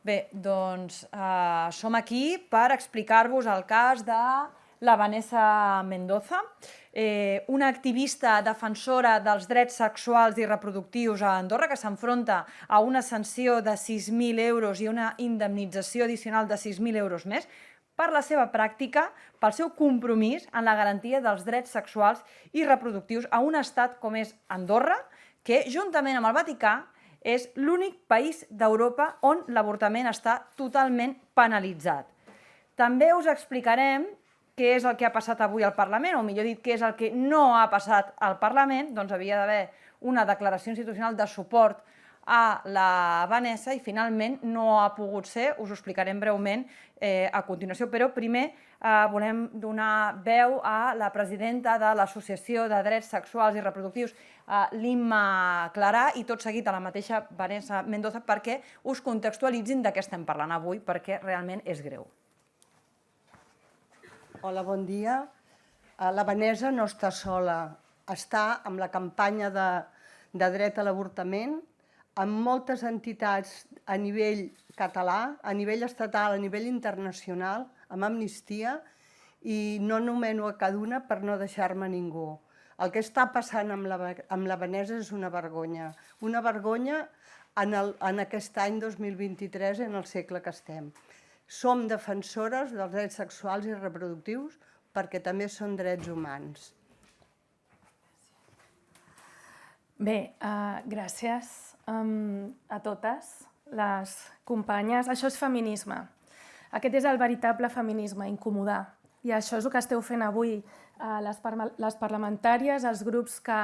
Bé, doncs som aquí per explicar-vos el cas de la Vanessa Mendoza, una activista defensora dels drets sexuals i reproductius a Andorra que s'enfronta a una sanció de 6.000 euros i una indemnització addicional de 6.000 euros més per la seva pràctica, pel seu compromís en la garantia dels drets sexuals i reproductius a un estat com és Andorra, que juntament amb el Vaticà és l'únic país d'Europa on l'avortament està totalment penalitzat. També us explicarem què és el que ha passat avui al Parlament, o millor dit, què és el que no ha passat al Parlament. Doncs havia d'haver una declaració institucional de suport a la Vanessa i finalment no ha pogut ser. Us ho explicarem breument a continuació, però primer volem donar veu a la presidenta de l'Associació de Drets Sexuals i Reproductius, l'Imma Clarà, i tot seguit a la mateixa Vanessa Mendoza perquè us contextualitzin de què estem parlant avui, perquè realment és greu. Hola, bon dia. La Vanessa no està sola, està amb la campanya de dret a l'avortament, amb moltes entitats a nivell català, a nivell estatal, a nivell internacional, amb Amnistia, i no nomeno a cada una per no deixar-me ningú. El que està passant amb la Vanessa és una vergonya en aquest any 2023, en el segle que estem. Som defensores dels drets sexuals i reproductius perquè també són drets humans. Bé, gràcies a totes les companyes. Això és feminisme. Aquest és el veritable feminisme, incomodar. I això és el que esteu fent avui les parlamentàries, els grups que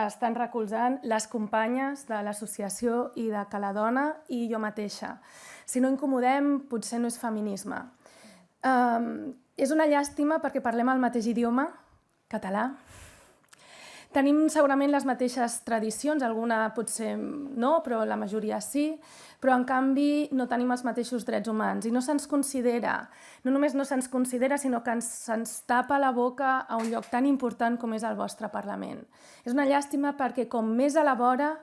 estan recolzant, les companyes de l'associació i de Cala Dona i jo mateixa. Si no incomodem, potser no és feminisme. És una llàstima perquè parlem el mateix idioma, català. Tenim segurament les mateixes tradicions, alguna potser no, però la majoria sí, però en canvi no tenim els mateixos drets humans i no se'ns considera, no només no se'ns considera, sinó que se'ns tapa la boca a un lloc tan important com és el vostre Parlament. És una llàstima perquè com més a la vora,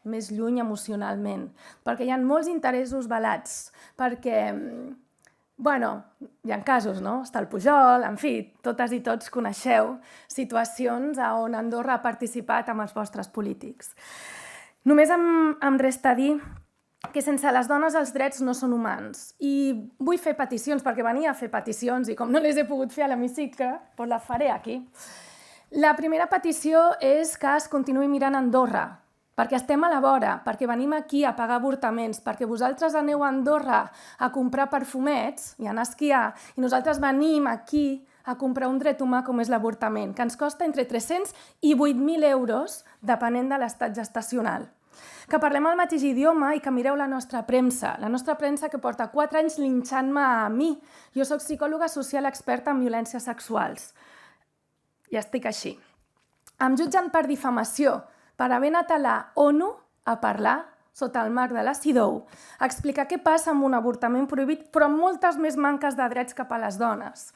més lluny emocionalment, perquè hi ha molts interessos velats, perquè bueno, hi ha casos, no? Està el Pujol, en fi, totes i tots coneixeu situacions on Andorra ha participat amb els vostres polítics. Només em resta dir que sense les dones els drets no són humans. I vull fer peticions, perquè venia a fer peticions i com no les he pogut fer a l'hemicicle, doncs les faré aquí. La primera petició és que es continuï mirant Andorra, perquè estem a la vora, perquè venim aquí a pagar avortaments, perquè vosaltres aneu a Andorra a comprar perfumets i a anar a esquiar, i nosaltres venim aquí a comprar un dret humà com és l'avortament, que ens costa entre 300 i 8.000 euros, depenent de l'estat gestacional. Que parlem el mateix idioma i que mireu la nostra premsa que porta 4 anys linxant-me a mi. Jo soc psicòloga social experta en violències sexuals. Ja estic així. Em jutgen per difamació, per haver anat a la ONU a parlar, sota el marc de la CEDAW, a explicar què passa amb un avortament prohibit, però amb moltes més manques de drets cap a les dones.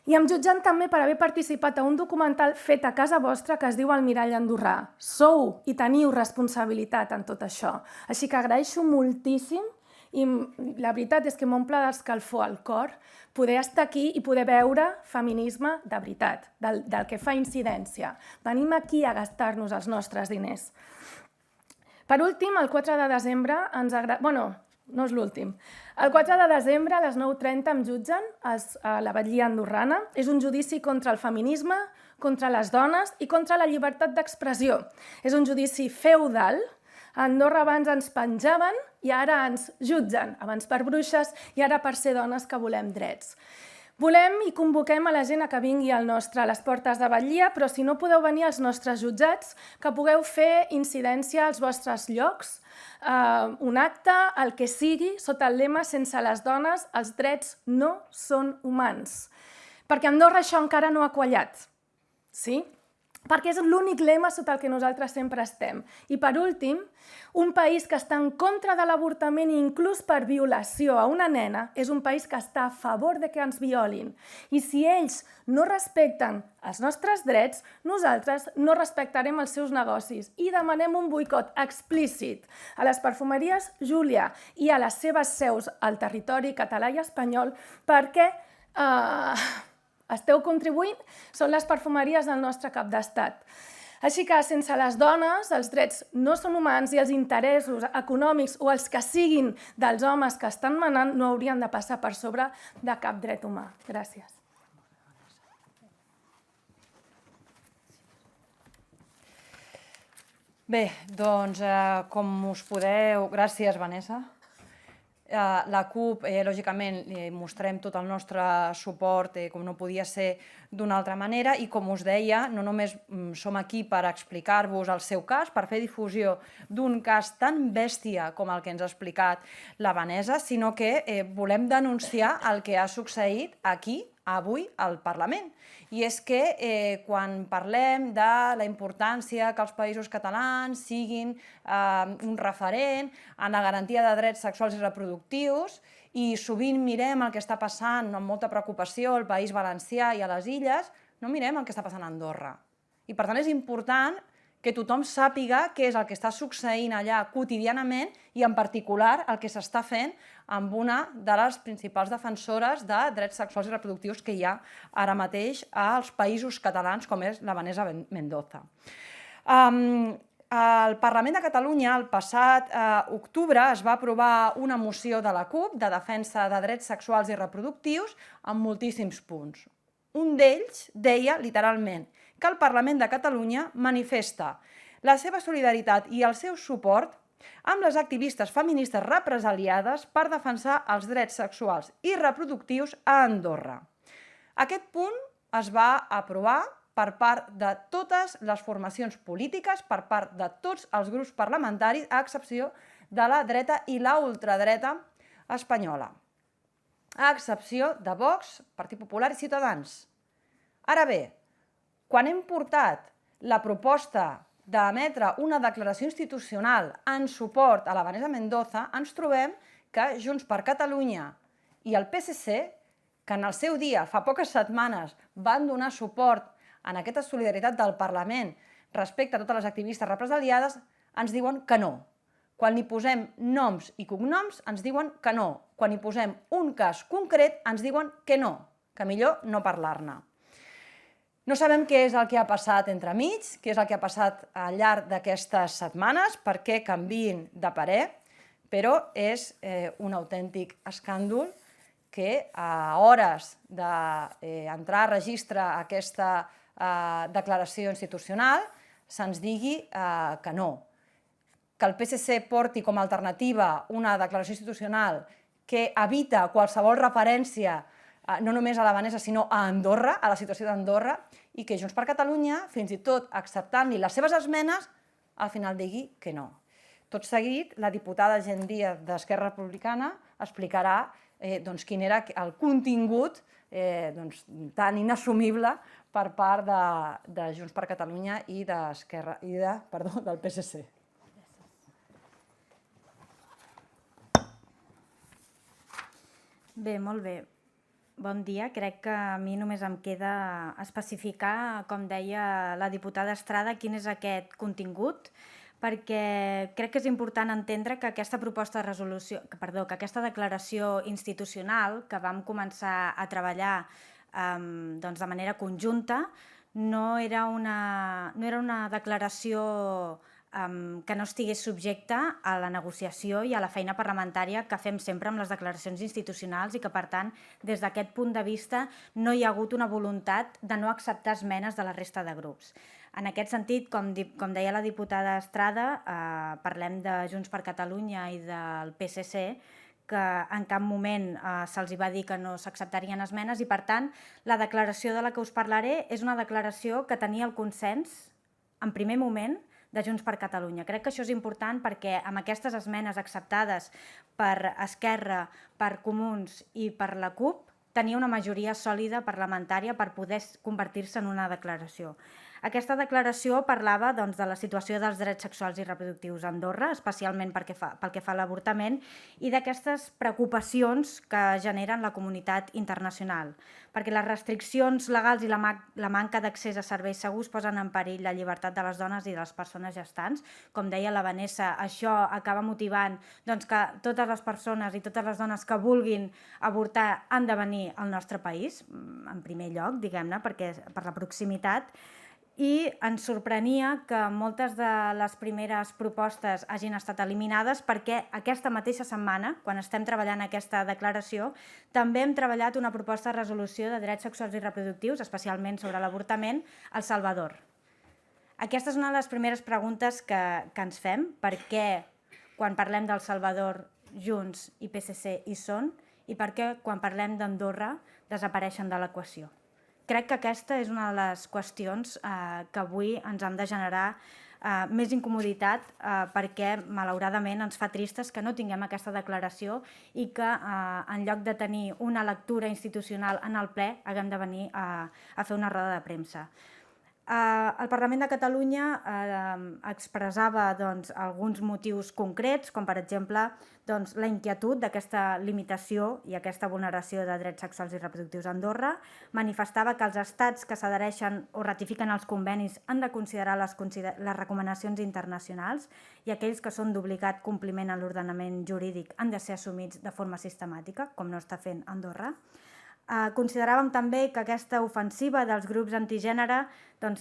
I em jutgen també per haver participat a un documental fet a casa vostra que es diu El mirall andorrà. Sou i teniu responsabilitat en tot això. Així que agraeixo moltíssim i la veritat és que m'omple d'escalfor al cor poder estar aquí i poder veure feminisme de veritat, del que fa incidència. Venim aquí a gastar-nos els nostres diners. Per últim, el 4 de desembre ens agrada... Bueno, no és l'últim. El 4 de desembre a les 9:30 em jutgen a la batllia andorrana. És un judici contra el feminisme, contra les dones i contra la llibertat d'expressió. És un judici feudal. A Andorra abans ens penjaven i ara ens jutgen, abans per bruixes i ara per ser dones que volem drets. Volem i convoquem a la gent que vingui a les portes de batllia, però si no podeu venir als nostres jutjats, que pugueu fer incidència als vostres llocs, un acte, el que sigui, sota el lema «Sense les dones, els drets no són humans». Perquè a Andorra això encara no ha quallat. Sí? perquè és l'únic lema sota el que nosaltres sempre estem. I per últim, un país que està en contra de l'avortament inclús per violació a una nena és un país que està a favor de que ens violin. I si ells no respecten els nostres drets, nosaltres no respectarem els seus negocis i demanem un boicot explícit a les perfumeries Júlia i a les seves seus al territori català i espanyol perquè esteu contribuint, són les perfumeries del nostre cap d'estat. Així que sense les dones, els drets no són humans i els interessos econòmics o els que siguin dels homes que estan manant no haurien de passar per sobre de cap dret humà. Gràcies. Bé, doncs, com us podeu... Gràcies, Vanessa. La CUP, lògicament, li mostrem tot el nostre suport, com no podia ser d'una altra manera, i com us deia, no només som aquí per explicar-vos el seu cas, per fer difusió d'un cas tan bèstia com el que ens ha explicat la Vanessa, sinó que volem denunciar el que ha succeït aquí, avui, al Parlament. I és que quan parlem de la importància que els països catalans siguin un referent en la garantia de drets sexuals i reproductius, i sovint mirem el que està passant amb molta preocupació al País Valencià i a les Illes, no mirem el que està passant a Andorra. I per tant és important que tothom sàpiga què és el que està succeint allà quotidianament i en particular el que s'està fent amb una de les principals defensores de drets sexuals i reproductius que hi ha ara mateix als països catalans, com és la Vanessa Mendoza. Al Parlament de Catalunya, el passat octubre, es va aprovar una moció de la CUP de defensa de drets sexuals i reproductius amb moltíssims punts. Un d'ells deia, literalment, que el Parlament de Catalunya manifesta la seva solidaritat i el seu suport amb les activistes feministes represaliades per defensar els drets sexuals i reproductius a Andorra. Aquest punt es va aprovar per part de totes les formacions polítiques, per part de tots els grups parlamentaris, a excepció de la dreta i la ultradreta espanyola, a excepció de Vox, Partit Popular i Ciutadans. Ara bé, quan hem portat la proposta d'emetre una declaració institucional en suport a la Vanessa Mendoza, ens trobem que Junts per Catalunya i el PSC, que en el seu dia, fa poques setmanes, van donar suport en aquesta solidaritat del Parlament respecte a totes les activistes represaliades, ens diuen que no. Quan hi posem noms i cognoms, ens diuen que no. Quan hi posem un cas concret, ens diuen que no, que millor no parlar-ne. No sabem què és el que ha passat entremig, què és el que ha passat al llarg d'aquestes setmanes, per què canviïn de parer, però és un autèntic escàndol que a hores d'entrar a registre aquesta declaració institucional se'ns digui que no. Que el PSC porti com a alternativa una declaració institucional que evita qualsevol referència no només a la Vanessa, sinó a Andorra, a la situació d'Andorra, i que Junts per Catalunya, fins i tot acceptant-li les seves esmenes, al final digui que no. Tot seguit, la diputada Jenn Díaz d'Esquerra Republicana explicarà quin era el contingut tan inassumible per part de Junts per Catalunya i del PSC. Bé, molt bé. Bon dia. Crec que a mi només em queda especificar, com deia la diputada Estrada, quin és aquest contingut, perquè crec que és important entendre que aquesta proposta de resolució, que aquesta declaració institucional que vam començar a treballar de manera conjunta no era una declaració que no estigués subjecte a la negociació i a la feina parlamentària que fem sempre amb les declaracions institucionals i que, per tant, des d'aquest punt de vista no hi ha hagut una voluntat de no acceptar esmenes de la resta de grups. En aquest sentit, com deia la diputada Estrada, parlem de Junts per Catalunya i del PSC, que en cap moment se'ls va dir que no s'acceptarien esmenes i, per tant, la declaració de la que us parlaré és una declaració que tenia el consens, en primer moment, de Junts per Catalunya. Crec que això és important perquè amb aquestes esmenes acceptades per Esquerra, per Comuns i per la CUP tenia una majoria sòlida parlamentària per poder convertir-se en una declaració. Aquesta declaració parlava doncs, de la situació dels drets sexuals i reproductius a Andorra, especialment pel que fa a l'avortament, i d'aquestes preocupacions que generen la comunitat internacional, perquè les restriccions legals i la manca d'accés a serveis segurs posen en perill la llibertat de les dones i de les persones gestants. Com deia la Vanessa, això acaba motivant doncs, que totes les persones i totes les dones que vulguin avortar han de venir al nostre país, en primer lloc, diguem-ne, per la proximitat. I ens sorprenia que moltes de les primeres propostes hagin estat eliminades perquè aquesta mateixa setmana, quan estem treballant aquesta declaració, també hem treballat una proposta de resolució de drets sexuals i reproductius, especialment sobre l'avortament, al Salvador. Aquesta és una de les primeres preguntes que ens fem, per què quan parlem del Salvador Junts i PSC hi són i per què quan parlem d'Andorra desapareixen de l'equació. Crec que aquesta és una de les qüestions que avui ens han de generar més incomoditat perquè, malauradament, ens fa tristes que no tinguem aquesta declaració i que, en lloc de tenir una lectura institucional en el ple, haguem de venir a fer una roda de premsa. El Parlament de Catalunya expressava alguns motius concrets, com per exemple la inquietud d'aquesta limitació i aquesta vulneració de drets sexuals i reproductius a Andorra, manifestava que els estats que s'adhereixen o ratifiquen els convenis han de considerar les recomanacions internacionals i aquells que són d'obligat compliment en l'ordenament jurídic han de ser assumits de forma sistemàtica, com no està fent Andorra. Consideràvem també que aquesta ofensiva dels grups antigènere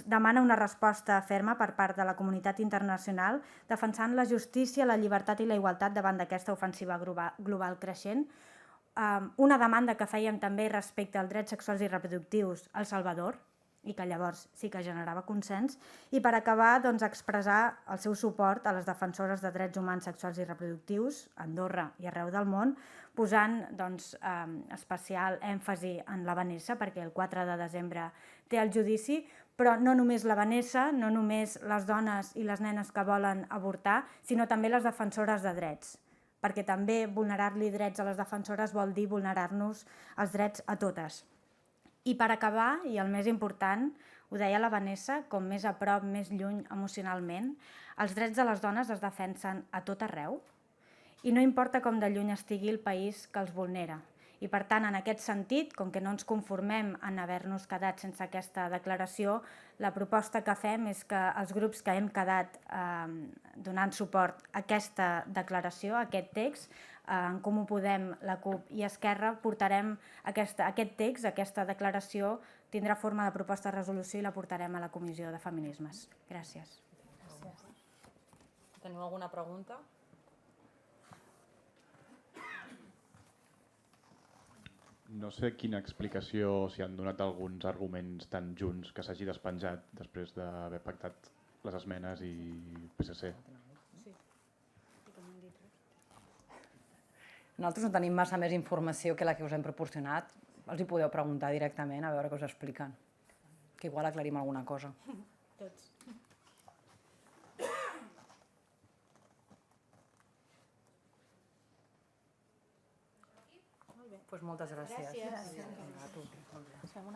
demana una resposta ferma per part de la comunitat internacional, defensant la justícia, la llibertat i la igualtat davant d'aquesta ofensiva global creixent. Una demanda que fèiem també respecte als drets sexuals i reproductius al Salvador, i que llavors sí que generava consens, i per acabar expressar el seu suport a les defensores de drets humans sexuals i reproductius a Andorra i arreu del món, posant especial èmfasi en la Vanessa, perquè el 4 de desembre té el judici, però no només la Vanessa, no només les dones i les nenes que volen avortar, sinó també les defensores de drets, perquè també vulnerar-li drets a les defensores vol dir vulnerar-nos els drets a totes. I per acabar, i el més important, ho deia la Vanessa, com més a prop, més lluny emocionalment, els drets de les dones es defensen a tot arreu i no importa com de lluny estigui el país que els vulnera. I per tant, en aquest sentit, com que no ens conformem en haver-nos quedat sense aquesta declaració, la proposta que fem és que els grups que hem quedat donant suport a aquesta declaració, a aquest text, en Comú Podem, la CUP i Esquerra, portarem aquest text, aquesta declaració, tindrà forma de proposta de resolució i la portarem a la Comissió de Feminismes. Gràcies. Teniu alguna pregunta? No sé quina explicació, si han donat alguns arguments tan junts que s'hagi despenjat després d'haver pactat les esmenes i PSC. Nosaltres no tenim massa més informació que la que us hem proporcionat. Els hi podeu preguntar directament a veure què us expliquen. Que igual aclarim alguna cosa. Tots. Doncs moltes gràcies. Gràcies. A tu.